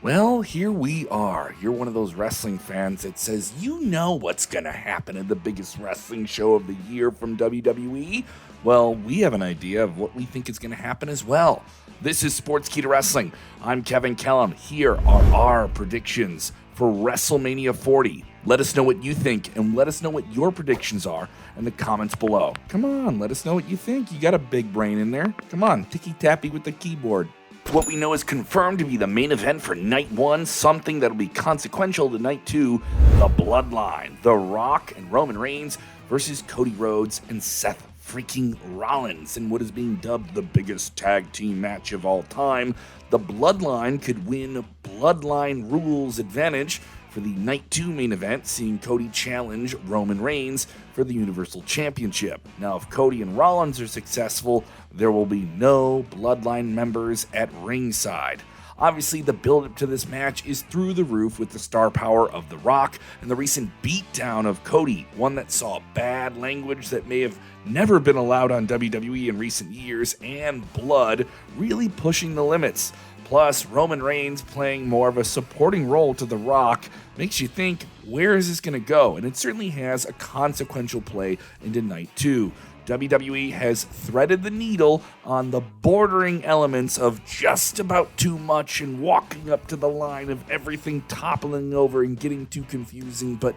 Well, here we are. You're one of those wrestling fans that says you know what's going to happen at the biggest wrestling show of the year from WWE. Well, we have an idea of what we think is going to happen as well. This is Sportskeeda Wrestling. I'm Kevin Kellum. Here are our predictions for WrestleMania 40. Let us know what you think and let us know what your predictions are in the comments below. Come on, let us know what you think. You got a big brain in there. Come on, ticky-tappy with the keyboard. What we know is confirmed to be the main event for Night 1, something that'll be consequential to Night 2, the Bloodline, The Rock and Roman Reigns versus Cody Rhodes and Seth freaking Rollins in what is being dubbed the biggest tag team match of all time. The Bloodline could win Bloodline Rules advantage for the Night 2 main event, seeing Cody challenge Roman Reigns for the Universal Championship. Now, if Cody and Rollins are successful, there will be no Bloodline members at ringside. Obviously, the build-up to this match is through the roof with the star power of The Rock and the recent beatdown of Cody, one that saw bad language that may have never been allowed on WWE in recent years, and blood really pushing the limits. Plus, Roman Reigns playing more of a supporting role to The Rock makes you think, where is this going to go? And it certainly has a consequential play into Night 2. WWE has threaded the needle on the bordering elements of just about too much and walking up to the line of everything toppling over and getting too confusing, but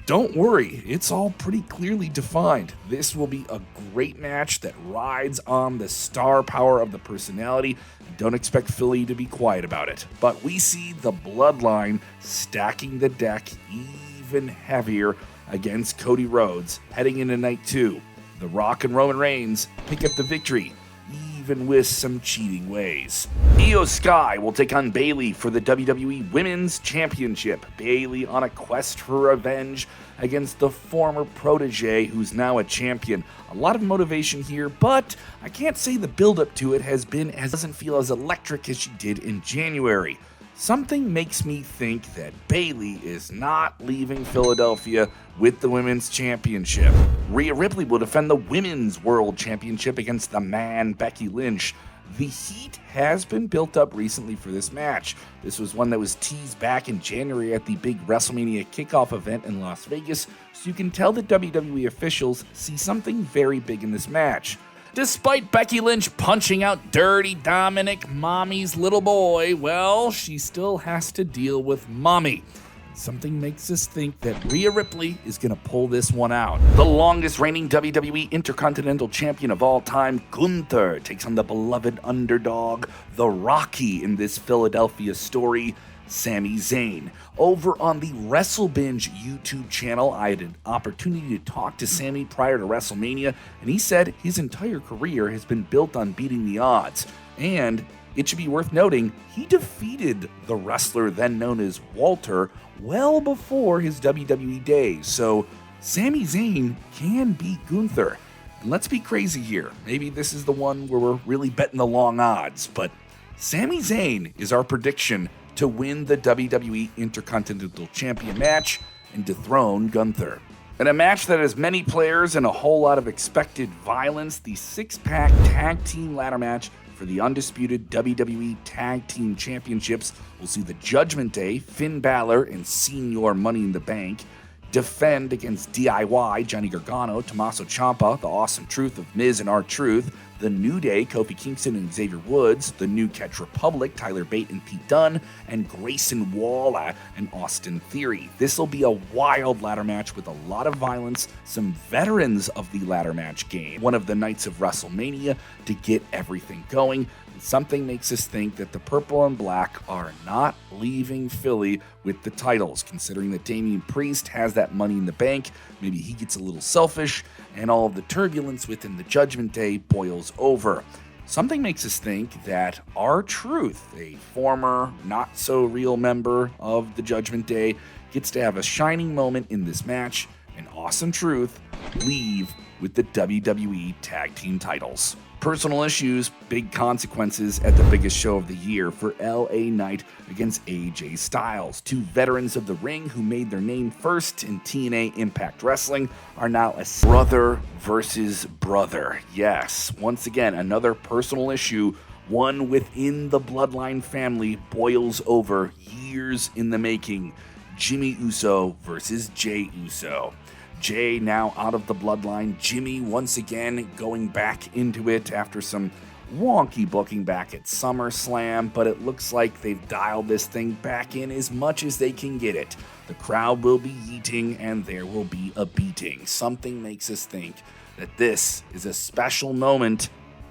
don't worry, it's all pretty clearly defined. This will be a great match that rides on the star power of the personality. Don't expect Philly to be quiet about it. But we see the Bloodline stacking the deck even heavier against Cody Rhodes heading into Night 2. The Rock and Roman Reigns pick up the victory, even with some cheating ways. Io Sky will take on Bayley for the WWE Women's Championship. Bayley on a quest for revenge against the former protege who's now a champion. A lot of motivation here, but I can't say the build-up to it doesn't feel as electric as she did in January. Something makes me think that Bayley is not leaving Philadelphia with the Women's Championship. Rhea Ripley will defend the Women's World Championship against the man Becky Lynch. The heat has been built up recently for this match. This was one that was teased back in January at the big WrestleMania kickoff event in Las Vegas, so you can tell that WWE officials see something very big in this match. Despite Becky Lynch punching out Dirty Dominic, Mommy's little boy, well, she still has to deal with Mommy. Something makes us think that Rhea Ripley is going to pull this one out. The longest reigning WWE Intercontinental Champion of all time, Gunther, takes on the beloved underdog, the Rocky, in this Philadelphia story, Sami Zayn. Over on the WrestleBinge YouTube channel, I had an opportunity to talk to Sami prior to WrestleMania, and he said his entire career has been built on beating the odds. And it should be worth noting, he defeated the wrestler then known as Walter well before his WWE days. So Sami Zayn can beat Gunther. And let's be crazy here. Maybe this is the one where we're really betting the long odds, but Sami Zayn is our prediction to win the WWE Intercontinental Champion match and dethrone Gunther. In a match that has many players and a whole lot of expected violence, the six-pack tag team ladder match for the undisputed WWE Tag Team Championships will see the Judgment Day, Finn Balor and Senior Money in the Bank, defend against DIY, Johnny Gargano, Tommaso Ciampa, The Awesome Truth of Miz and R-Truth, The New Day, Kofi Kingston and Xavier Woods, The New Catch Republic, Tyler Bate and Pete Dunne, and Grayson Waller and Austin Theory. This will be a wild ladder match with a lot of violence, some veterans of the ladder match game, one of the nights of WrestleMania to get everything going. Something makes us think that the purple and black are not leaving Philly with the titles, considering that Damian Priest has that Money in the Bank. Maybe he gets a little selfish, and all of the turbulence within the Judgment Day boils over. Something makes us think that R-Truth, a former not-so-real member of the Judgment Day, gets to have a shining moment in this match, and Awesome Truth leave with the WWE Tag Team titles. Personal issues, big consequences at the biggest show of the year for LA Knight against AJ Styles. Two veterans of the ring who made their name first in TNA Impact Wrestling are now a brother versus brother. Yes, once again, another personal issue One within the Bloodline family boils over years in the making. Jimmy Uso versus Jey Uso. Jey now out of the Bloodline. Jimmy once again going back into it after some wonky booking back at SummerSlam, but it looks like they've dialed this thing back in as much as they can get it. The crowd will be yeeting and there will be a beating. Something makes us think that this is a special moment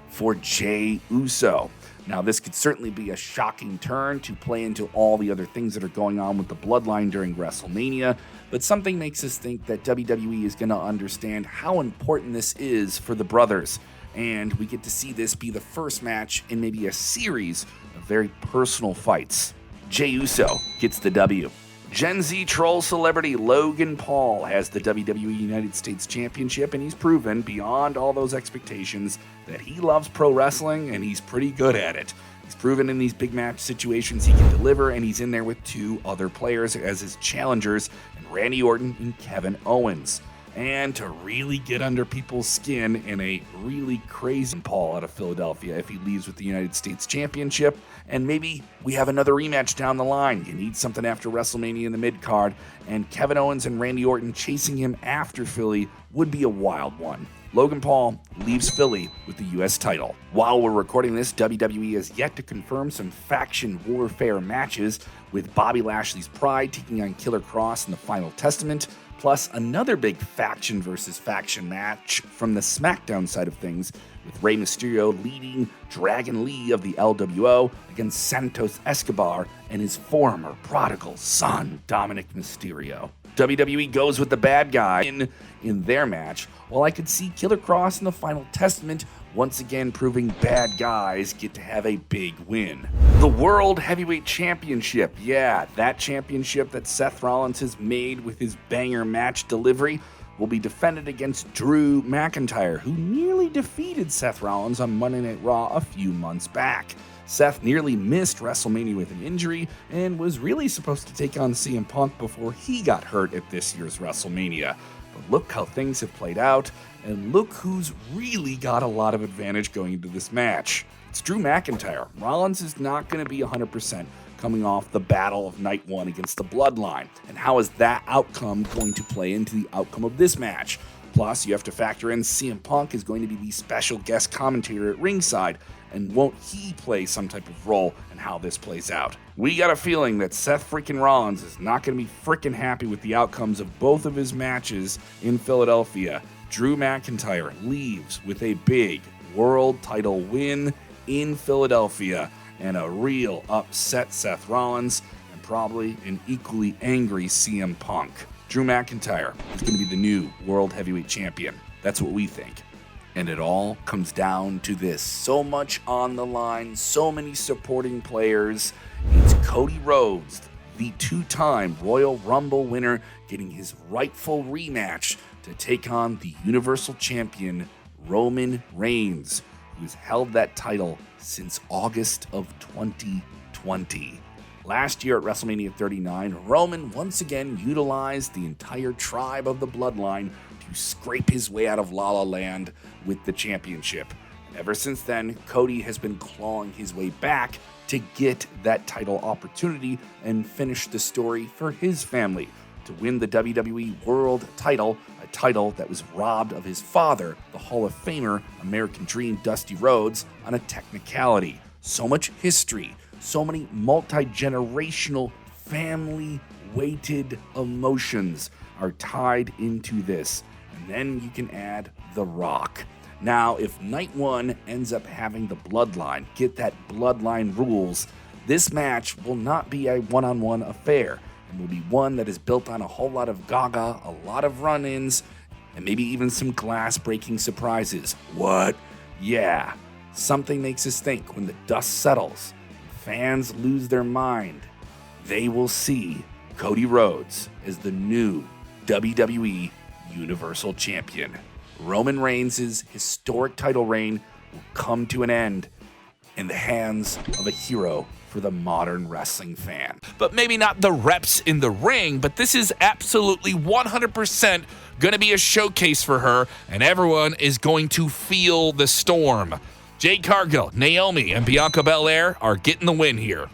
for Jey Uso. Now, this could certainly be a shocking turn to play into all the other things that are going on with the Bloodline during WrestleMania, but something makes us think that WWE is going to understand how important this is for the brothers, and we get to see this be the first match in maybe a series of very personal fights. Jey Uso gets the W. Gen Z troll celebrity Logan Paul has the WWE United States Championship, and he's proven beyond all those expectations that he loves pro wrestling and he's pretty good at it. He's proven in these big match situations he can deliver, and he's in there with two other players as his challengers, and Randy Orton and Kevin Owens. And to really get under people's skin in a really crazy Paul out of Philadelphia if he leaves with the United States Championship. And maybe we have another rematch down the line. You need something after WrestleMania in the mid-card, and Kevin Owens and Randy Orton chasing him after Philly would be a wild one. Logan Paul leaves Philly with the U.S. title. While we're recording this, WWE has yet to confirm some faction warfare matches, with Bobby Lashley's Pride taking on Killer Kross in the Final Testament, plus another big faction versus faction match from the SmackDown side of things, with Rey Mysterio leading Dragon Lee of the LWO against Santos Escobar and his former prodigal son, Dominic Mysterio. WWE goes with the bad guy in their match, while I could see Killer Kross in the Final Testament once again proving bad guys get to have a big win. The World Heavyweight Championship, yeah, that championship that Seth Rollins has made with his banger match delivery, will be defended against Drew McIntyre, who nearly defeated Seth Rollins on Monday Night Raw a few months back. Seth nearly missed WrestleMania with an injury and was really supposed to take on CM Punk before he got hurt at this year's WrestleMania. But look how things have played out, and look who's really got a lot of advantage going into this match. It's Drew McIntyre. Rollins is not going to be 100% coming off the battle of Night 1 against the Bloodline. And how is that outcome going to play into the outcome of this match? Plus, you have to factor in CM Punk is going to be the special guest commentator at ringside, and won't he play some type of role in how this plays out? We got a feeling that Seth freaking Rollins is not going to be freaking happy with the outcomes of both of his matches in Philadelphia. Drew McIntyre leaves with a big world title win in Philadelphia, and a real upset Seth Rollins, and probably an equally angry CM Punk. Drew McIntyre is going to be the new World Heavyweight Champion. That's what we think. And it all comes down to this. So much on the line, so many supporting players. It's Cody Rhodes, the two-time Royal Rumble winner, getting his rightful rematch to take on the Universal Champion, Roman Reigns, who's held that title since August of 2020. Last year at WrestleMania 39, Roman once again utilized the entire tribe of the Bloodline to scrape his way out of La La Land with the championship. And ever since then, Cody has been clawing his way back to get that title opportunity and finish the story for his family to win the WWE World title, a title that was robbed of his father, the Hall of Famer, American Dream Dusty Rhodes, on a technicality. So much history, so many multi-generational, family-weighted emotions are tied into this. And then you can add The Rock. Now, if Night 1 ends up having the Bloodline get that Bloodline rules, this match will not be a one-on-one affair. It will be one that is built on a whole lot of gaga, a lot of run-ins, and maybe even some glass-breaking surprises. What? Yeah. Something makes us think when the dust settles, fans lose their mind, they will see Cody Rhodes as the new WWE Universal Champion. Roman Reigns' historic title reign will come to an end in the hands of a hero for the modern wrestling fan. But maybe not the reps in the ring, but this is absolutely 100% going to be a showcase for her, and everyone is going to feel the storm. Jade Cargill, Naomi, and Bianca Belair are getting the win here.